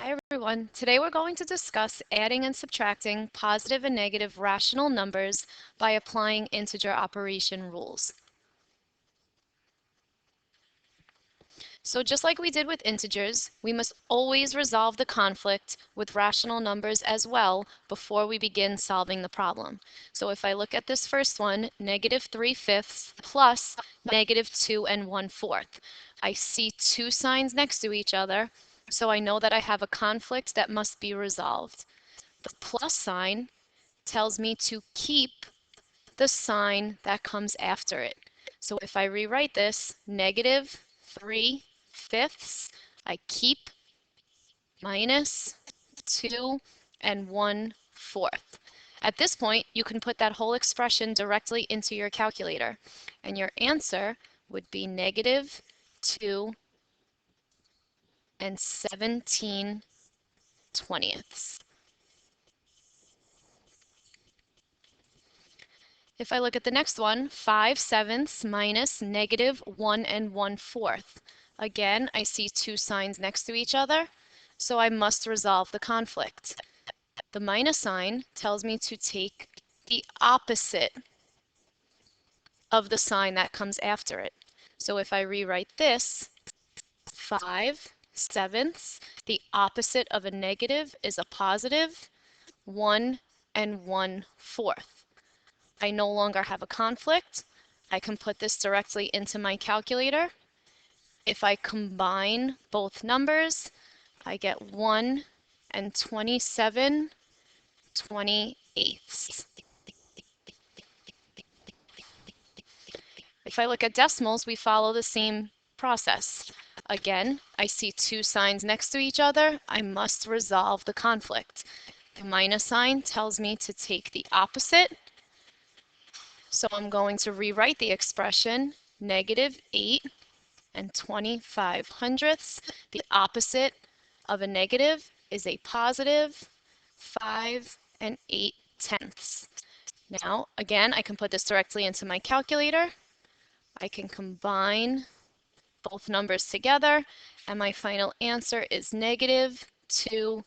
Hi everyone. Today we're going to discuss adding and subtracting positive and negative rational numbers by applying integer operation rules. So just like we did with integers, we must always resolve the conflict with rational numbers as well before we begin solving the problem. So if I look at this first one, -3/5 plus -2 1/4. I see two signs next to each other, so I know that I have a conflict that must be resolved. The plus sign tells me to keep the sign that comes after it. So if I rewrite this, -3/5, I keep -2 1/4. At this point, you can put that whole expression directly into your calculator, and your answer would be -2 17/20. If I look at the next one, 5/7 minus -1 1/4. Again, I see two signs next to each other, so I must resolve the conflict. The minus sign tells me to take the opposite of the sign that comes after it. So if I rewrite this, 5/7, the opposite of a negative is a positive, 1 1/4. I no longer have a conflict. I can put this directly into my calculator. If I combine both numbers, I get 1 27/28. If I look at decimals, we follow the same process. Again, I see two signs next to each other. I must resolve the conflict. The minus sign tells me to take the opposite. So I'm going to rewrite the expression -8 25/100. The opposite of a negative is a positive, 5 8/10. Now, again, I can put this directly into my calculator. I can combine both numbers together, and my final answer is -2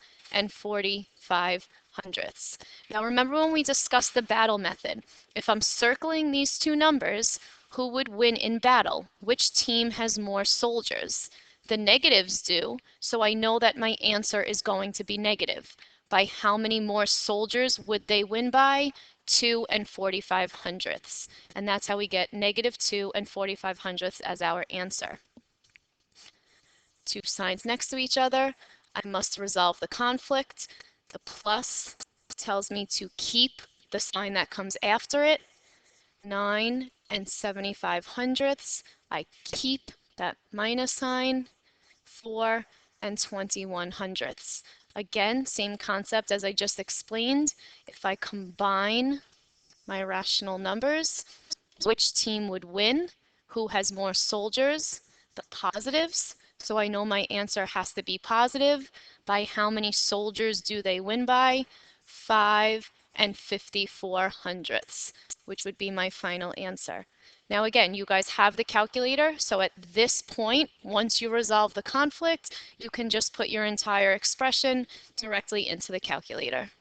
45/100. Now remember when we discussed the battle method, if I'm circling these two numbers, who would win in battle? Which team has more soldiers? The negatives do, so I know that my answer is going to be negative. By how many more soldiers would they win by? 2 45/100. And that's how we get -2 45/100 as our answer. Two signs next to each other. I must resolve the conflict. The plus tells me to keep the sign that comes after it. 9 75/100. I keep that minus sign. 4 21/100. Again, same concept as I just explained. If I combine my rational numbers, which team would win? Who has more soldiers? The positives. So I know my answer has to be positive. By how many soldiers do they win by? 5 54/100, which would be my final answer. Now again, you guys have the calculator, so at this point, once you resolve the conflict, you can just put your entire expression directly into the calculator.